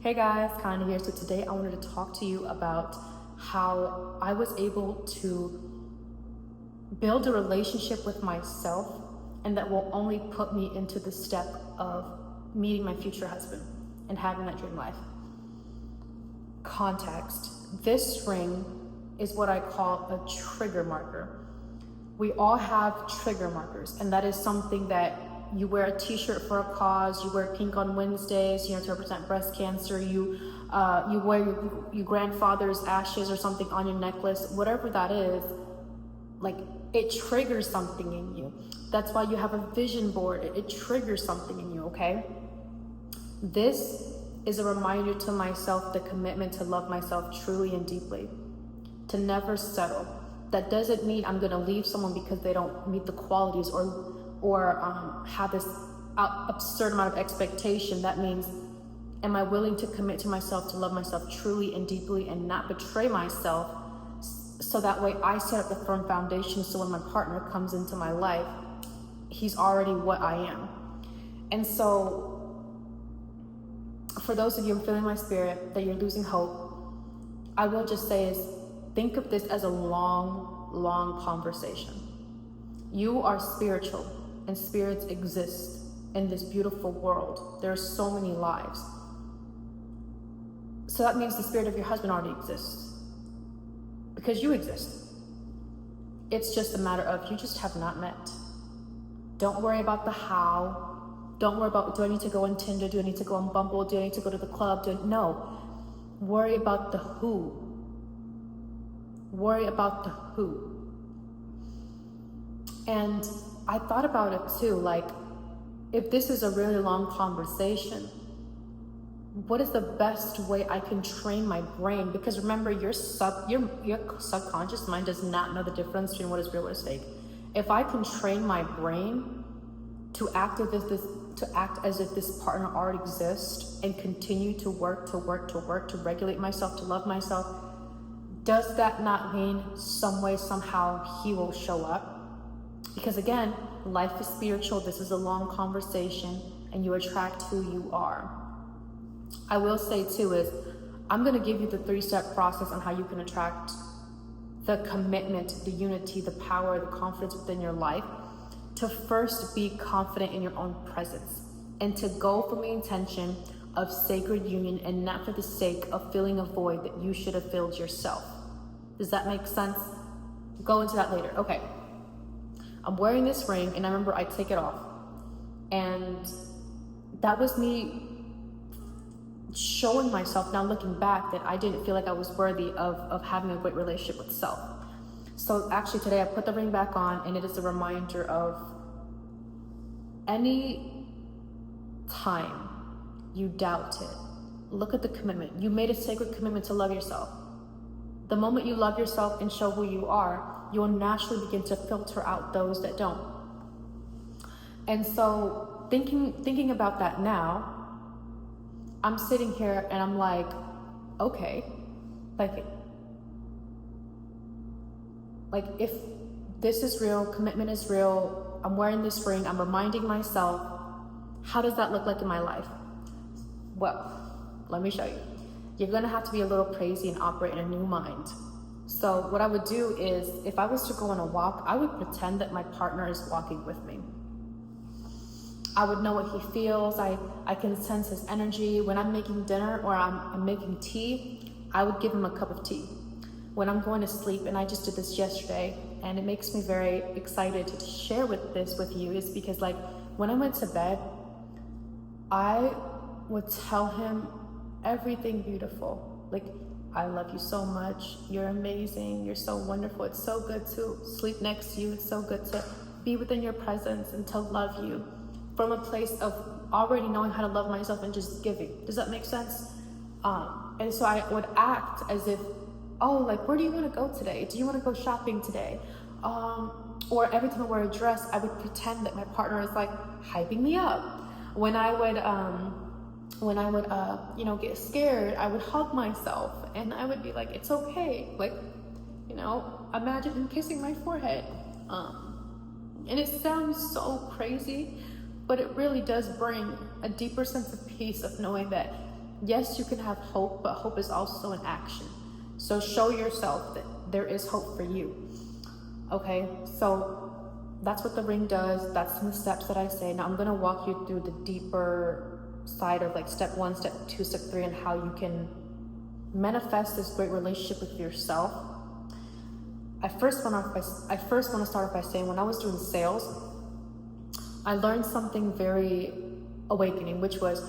Hey guys, Connie here. So today I wanted to talk to you about how I was able to build a relationship with myself, and that will only put me into the step of meeting my future husband and having that dream life. Context. This ring is what I call a trigger marker. We all have trigger markers, and that is something that you wear a t-shirt for a cause, you wear pink on Wednesdays, to represent breast cancer, you wear your grandfather's ashes or something on your necklace, whatever that is, like it triggers something in you. That's why you have a vision board. It triggers something in you, okay? This is a reminder to myself, the commitment to love myself truly and deeply, to never settle. That doesn't mean I'm gonna leave someone because they don't meet the qualities or have this absurd amount of expectation. That means, am I willing to commit to myself, to love myself truly and deeply and not betray myself, so that way I set up the firm foundation so when my partner comes into my life, he's already what I am. And so for those of you, I'm feeling my spirit that you're losing hope, I will just say is, think of this as a long conversation. You are spiritual, and spirits exist in this beautiful world. There are so many lives. So that means the spirit of your husband already exists, because you exist. It's just a matter of, you just have not met. Don't worry about the how. Don't worry about, do I need to go on Tinder? Do I need to go on Bumble? Do I need to go to the club? No. Worry about the who. Worry about the who. And I thought about it too, like, if this is a really long conversation, what is the best way I can train my brain? Because remember, your subconscious mind does not know the difference between what is real and what is fake. If I can train my brain to act as if this partner already exists, and continue to work to regulate myself, to love myself, does that not mean some way, somehow he will show up? Because again, life is spiritual. This is a long conversation, and you attract who you are. I will say too is, I'm going to give you the 3-step process on how you can attract the commitment, the unity, the power, the confidence within your life. To first be confident in your own presence, and to go from the intention of sacred union, and not for the sake of filling a void that you should have filled yourself. Does that make sense? Go into that later. Okay. I'm wearing this ring, and I remember I take it off, and that was me showing myself, now looking back, that I didn't feel like I was worthy of having a great relationship with self. So actually today I put the ring back on, and it is a reminder of, any time you doubt it, look at the commitment. You made a sacred commitment to love yourself. The moment you love yourself and show who you are, you'll naturally begin to filter out those that don't. And so thinking about that now, I'm sitting here and I'm like, okay, like if this is real, commitment is real, I'm wearing this ring, I'm reminding myself, how does that look like in my life? Well, let me show you. You're gonna have to be a little crazy and operate in a new mind. So what I would do is, if I was to go on a walk, I would pretend that my partner is walking with me. I would know what he feels. I can sense his energy. When I'm making dinner or I'm making tea, I would give him a cup of tea. When I'm going to sleep, and I just did this yesterday, and it makes me very excited to share this with you, is because, like, when I went to bed, I would tell him everything beautiful. Like, I love you so much. You're amazing. You're so wonderful. It's so good to sleep next to you. It's so good to be within your presence and to love you from a place of already knowing how to love myself and just giving. Does that make sense? And so I would act as if, oh, like, where do you want to go today? Do you want to go shopping today? Or every time I wear a dress, I would pretend that my partner is like hyping me up. When I would get scared, I would hug myself, and I would be like, it's okay. Like, imagine him kissing my forehead. And it sounds so crazy, but it really does bring a deeper sense of peace, of knowing that Yes, you can have hope, but hope is also an action. So show yourself that there is hope for you. Okay, so that's what the ring does. That's some steps that I say. Now I'm going to walk you through the deeper side of like step 1, step 2, step 3, and how you can manifest this great relationship with yourself. I first want to start off by saying, when I was doing sales, I learned something very awakening, which was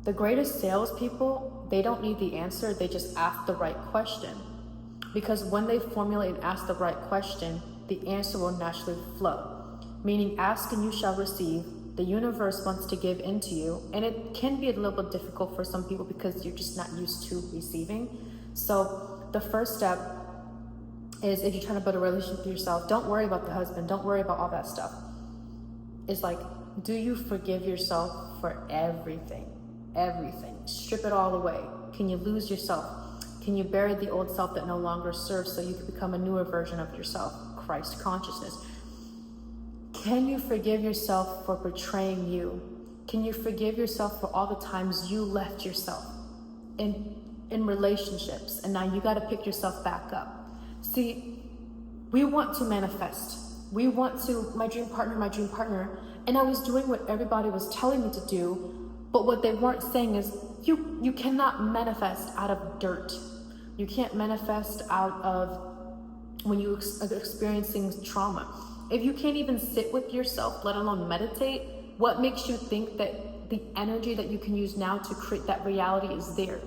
the greatest salespeople, they don't need the answer, they just ask the right question. Because when they formulate and ask the right question, the answer will naturally flow. Meaning, ask and you shall receive. The universe wants to give into you, and it can be a little bit difficult for some people because you're just not used to receiving. So the first step is, if you're trying to build a relationship with yourself, don't worry about the husband, don't worry about all that stuff. It's like, do you forgive yourself for everything? Everything. Strip it all away. Can you lose yourself? Can you bury the old self that no longer serves so you can become a newer version of yourself? Christ consciousness. Can you forgive yourself for betraying you? Can you forgive yourself for all the times you left yourself in relationships, and now you got to pick yourself back up? See, we want to manifest. We want to, my dream partner, and I was doing what everybody was telling me to do, but what they weren't saying is, you cannot manifest out of dirt. You can't manifest out of when you are experiencing trauma. If you can't even sit with yourself, let alone meditate, what makes you think that the energy that you can use now to create that reality is there?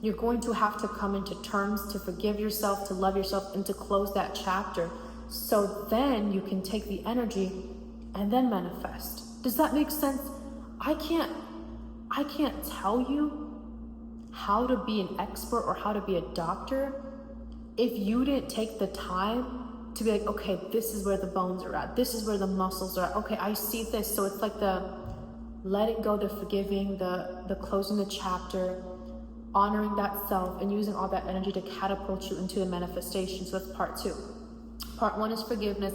You're going to have to come into terms to forgive yourself, to love yourself, and to close that chapter. So then you can take the energy and then manifest. Does that make sense? I can't tell you how to be an expert or how to be a doctor if you didn't take the time to be like, okay, this is where the bones are at. This is where the muscles are at. Okay, I see this. So it's like the letting go, the forgiving, the closing the chapter, honoring that self, and using all that energy to catapult you into the manifestation. So that's part 2. Part 1 is forgiveness.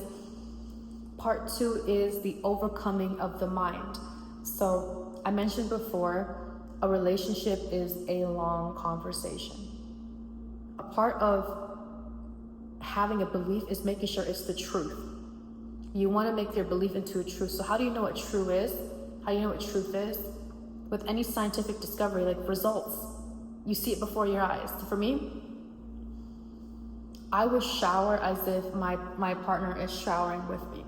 Part 2 is the overcoming of the mind. So I mentioned before, a relationship is a long conversation. A part of having a belief is making sure it's the truth. You want to make your belief into a truth. So how do you know what true is? How do you know what truth is? With any scientific discovery, like results, you see it before your eyes. So for me, I would shower as if my partner is showering with me.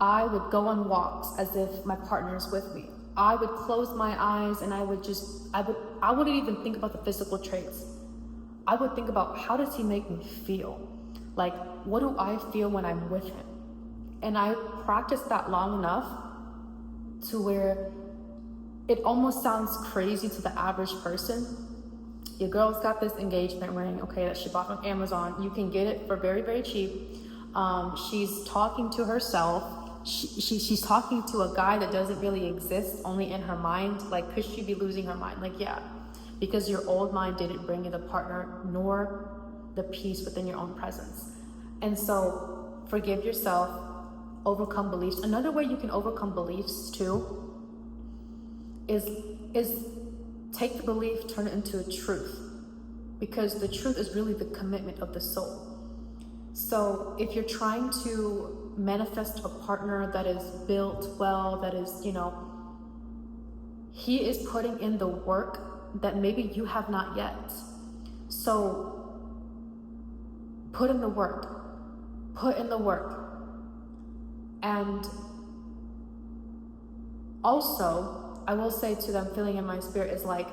I would go on walks as if my partner is with me. I would close my eyes and I wouldn't even think about the physical traits. I would think about, how does he make me feel? Like, what do I feel when I'm with him? And I practiced that long enough to where it almost sounds crazy to the average person. Your girl's got this engagement ring, okay, that she bought from Amazon. You can get it for very, very cheap. She's talking to herself. She's talking to a guy that doesn't really exist, only in her mind. Like, could she be losing her mind? Like, yeah, because your old mind didn't bring you the partner nor the peace within your own presence. And so forgive yourself, overcome beliefs. Another way you can overcome beliefs too is take the belief, turn it into a truth, because the truth is really the commitment of the soul. So if you're trying to manifest a partner that is built well, that is, he is putting in the work that maybe you have not yet. So put in the work. And also, I will say to them, feeling in my spirit, is like,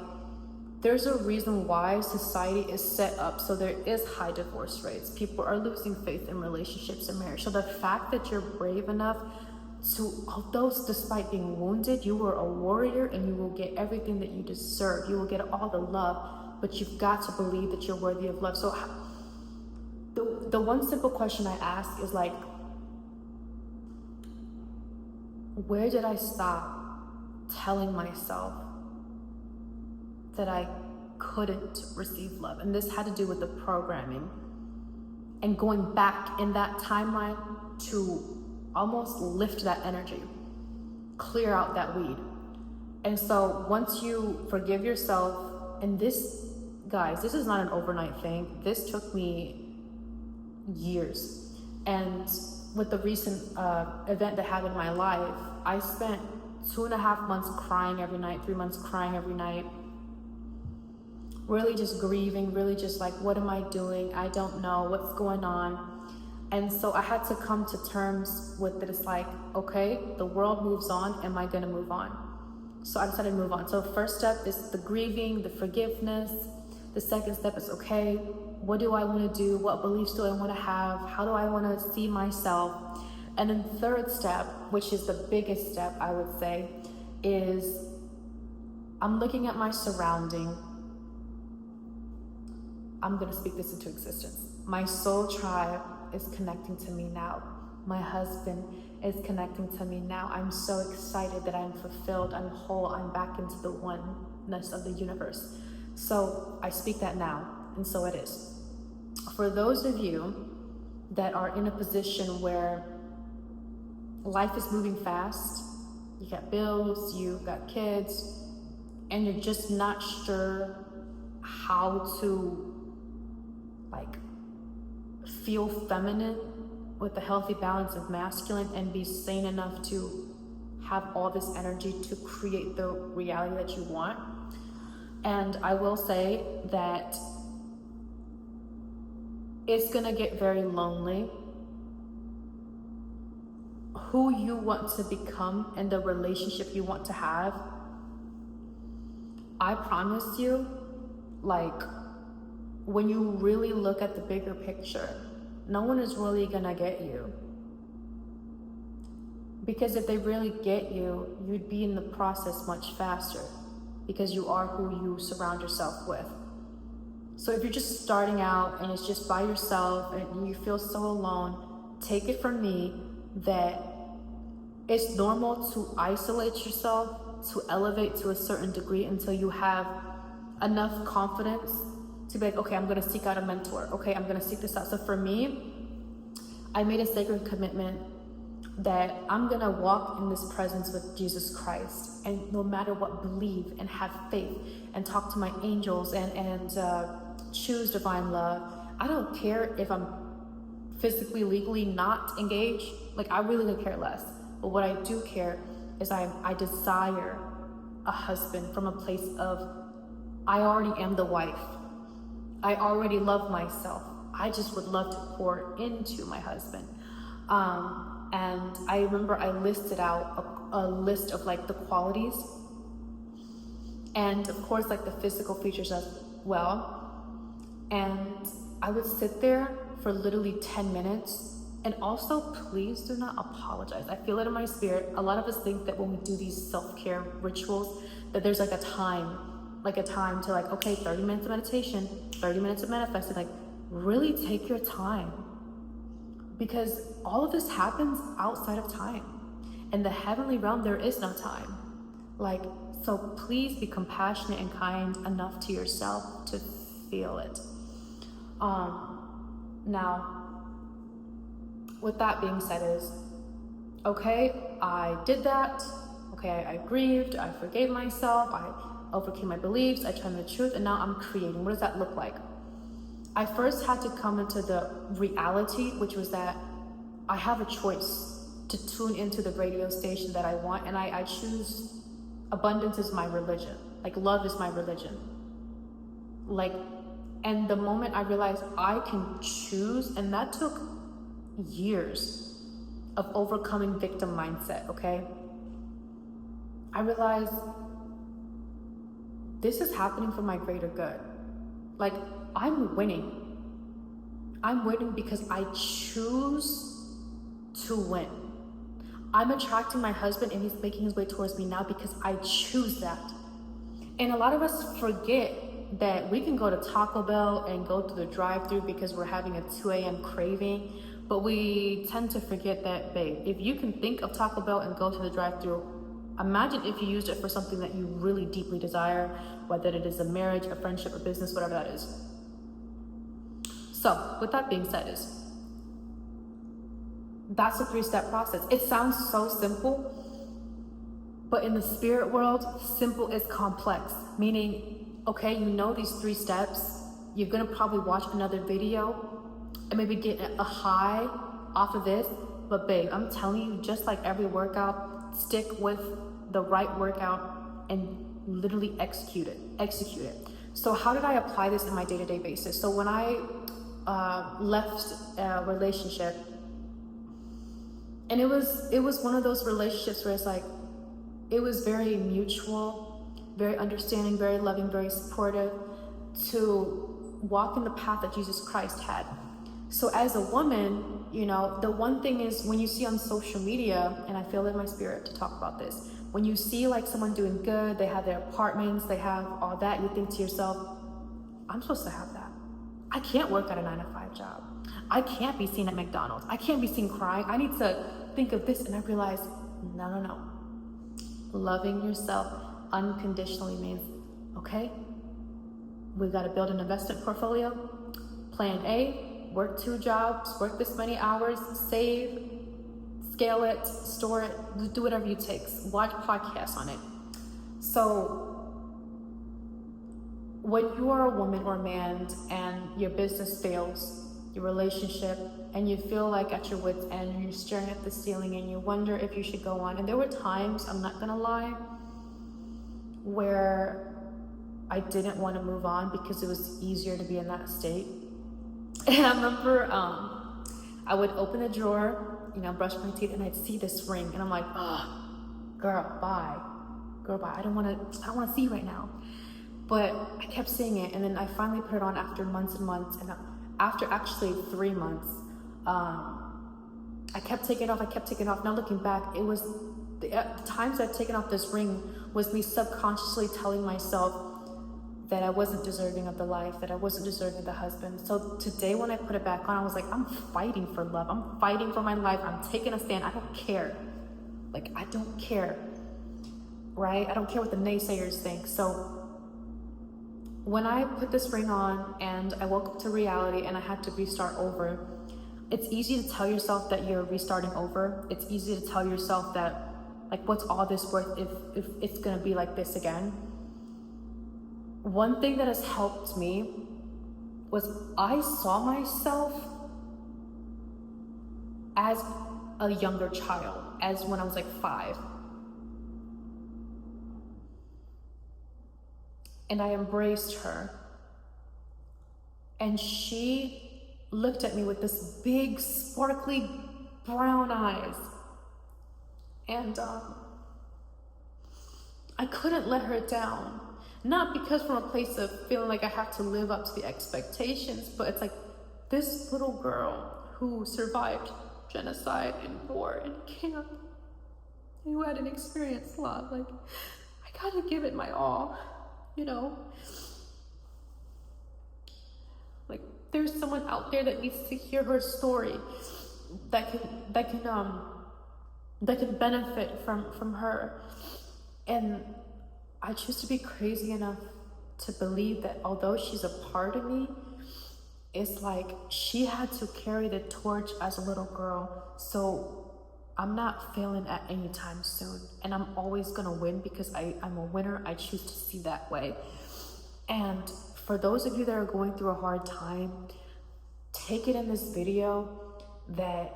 there's a reason why society is set up so there is high divorce rates. People are losing faith in relationships and marriage. So the fact that you're brave enough to, although despite being wounded, you were a warrior and you will get everything that you deserve. You will get all the love, but you've got to believe that you're worthy of love. So the one simple question I ask is like, where did I stop telling myself that I couldn't receive love? And this had to do with the programming and going back in that timeline to almost lift that energy, clear out that weed. And so once you forgive yourself, and this, guys, this is not an overnight thing. This took me years. And with the recent event that happened in my life, I spent 2.5 months crying every night, 3 months crying every night, really just grieving, really just like, what am I doing? I don't know what's going on. And so I had to come to terms with it. It's like, okay, the world moves on. Am I going to move on? So I decided to move on. So first step is the grieving, the forgiveness. The second step is, okay, what do I want to do? What beliefs do I want to have? How do I want to see myself? And then third step, which is the biggest step, I would say, is I'm looking at my surrounding. I'm going to speak this into existence. My soul tribe is connecting to me now. My husband is connecting to me now. I'm so excited that I'm fulfilled, I'm whole, I'm back into the oneness of the universe. So I speak that now, and so it is. For those of you that are in a position where life is moving fast, you got bills, you got kids, and you're just not sure how to feel feminine with a healthy balance of masculine and be sane enough to have all this energy to create the reality that you want. And I will say that it's gonna get very lonely. Who you want to become and the relationship you want to have, I promise you, like, when you really look at the bigger picture, no one is really gonna get you. Because if they really get you, you'd be in the process much faster, because you are who you surround yourself with. So if you're just starting out and it's just by yourself and you feel so alone, take it from me that it's normal to isolate yourself, to elevate to a certain degree until you have enough confidence to be like, okay, I'm gonna seek out a mentor. Okay, I'm gonna seek this out. So for me, I made a sacred commitment that I'm gonna walk in this presence with Jesus Christ, and no matter what, believe and have faith and talk to my angels and choose divine love. I don't care if I'm physically, legally not engaged. Like, I really could care less. But what I do care is I desire a husband from a place of, I already am the wife. I already love myself. I just would love to pour into my husband. And I remember I listed out a list of like the qualities, and of course like the physical features as well. And I would sit there for literally 10 minutes. And also, please do not apologize. I feel it in my spirit. A lot of us think that when we do these self-care rituals, that there's like a time to like, okay, 30 minutes of meditation, 30 minutes of manifesting. Like, really take your time, because all of this happens outside of time. In the heavenly realm, there is no time. Like, so please be compassionate and kind enough to yourself to feel it. Now, with that being said is, okay, I did that. Okay, I grieved, I forgave myself, I overcame my beliefs, I turned the truth, and now I'm creating. What does that look like? I first had to come into the reality, which was that I have a choice to tune into the radio station that I want, and I choose abundance is my religion. Like, love is my religion. Like, and the moment I realized I can choose, and that took years of overcoming victim mindset, okay? I realized this is happening for my greater good. Like, I'm winning. I'm winning because I choose to win. I'm attracting my husband and he's making his way towards me now because I choose that. And a lot of us forget that we can go to Taco Bell and go through the drive-thru because we're having a 2 a.m. craving, but we tend to forget that, babe, if you can think of Taco Bell and go to the drive-thru, imagine if you used it for something that you really deeply desire, whether it is a marriage, a friendship, a business, whatever that is. So with that being said, that's a 3-step process. It sounds so simple, But in the spirit world, simple is complex, meaning, okay, you know these 3 steps, you're gonna probably watch another video and maybe get a high off of this, but babe, I'm telling you, just like every workout, stick with the right workout and literally execute it. So how did I apply this in my day-to-day basis? So when I left a relationship, and it was one of those relationships where it's like, it was very mutual, very understanding, very loving, very supportive, to walk in the path that Jesus Christ had. So as a woman, you know, the one thing is, when you see on social media, and I feel in my spirit to talk about this, when you see like someone doing good, they have their apartments, they have all that, you think to yourself, I'm supposed to have that. I can't work at a 9-to-5 job. I can't be seen at McDonald's. I can't be seen crying. I need to think of this. And I realized, no. Loving yourself unconditionally means, okay, we got to build an investment portfolio. Plan A, work 2 jobs, work this many hours, save, scale it, store it, do whatever you take. Watch podcasts on it. So when you are a woman or a man and your business fails, your relationship, and you feel like at your wit's end, and you're staring at the ceiling and you wonder if you should go on. And there were times, I'm not gonna lie, where I didn't want to move on because it was easier to be in that state. And I remember I would open a drawer, you know, brush my teeth, and I'd see this ring, and I'm like, oh, girl, bye. I don't want to see you right now. But I kept seeing it, and then I finally put it on after months and months, and after actually 3 months, I kept taking it off. Now looking back, it was the times I'd taken off this ring was me subconsciously telling myself that I wasn't deserving of the life, that I wasn't deserving of the husband. So today when I put it back on, I was like, I'm fighting for love. I'm fighting for my life. I'm taking a stand. I don't care. Like, I don't care, right? I don't care what the naysayers think. So when I put this ring on and I woke up to reality and I had to restart over, it's easy to tell yourself that you're restarting over. It's easy to tell yourself that, like, what's all this worth if it's gonna be like this again? One thing that has helped me was I saw myself as a younger child, as when I was like 5. And I embraced her. And she looked at me with this big, sparkly brown eyes. And I couldn't let her down. Not because from a place of feeling like I have to live up to the expectations, but it's like this little girl who survived genocide and war and camp, who hadn't experienced love. Like, I gotta give it my all, you know? Like, there's someone out there that needs to hear her story, that can benefit from her. And I choose to be crazy enough to believe that although she's a part of me, it's like she had to carry the torch as a little girl. So I'm not failing at any time soon. And I'm always gonna win because I'm a winner. I choose to see that way. And for those of you that are going through a hard time, take it in this video that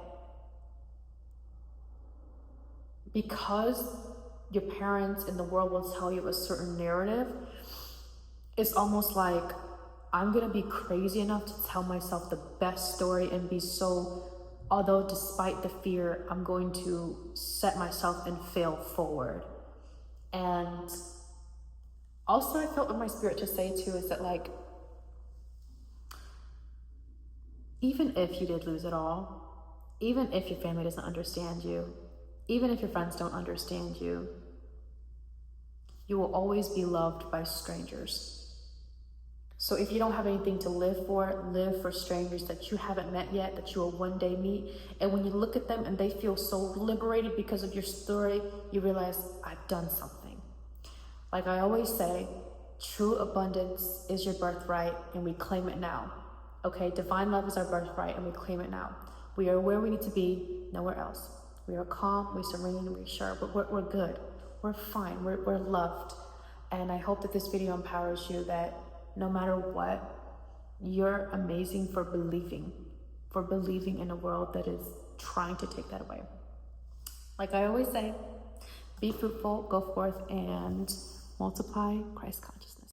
because your parents in the world will tell you a certain narrative, it's almost like I'm gonna be crazy enough to tell myself the best story and be so, although despite the fear, I'm going to set myself and fail forward. And also I felt in my spirit to say too is that, like, even if you did lose it all, even if your family doesn't understand you, even if your friends don't understand you, you will always be loved by strangers. So if you don't have anything to live for strangers that you haven't met yet, that you will one day meet. And when you look at them and they feel so liberated because of your story, you realize, I've done something. Like I always say, true abundance is your birthright, and we claim it now. Okay, divine love is our birthright, and we claim it now. We are where we need to be, nowhere else. We are calm, we're serene, we're sure, but we're good. We're fine. We're loved. And I hope that this video empowers you that no matter what, you're amazing for believing in a world that is trying to take that away. Like I always say, be fruitful, go forth and multiply Christ consciousness.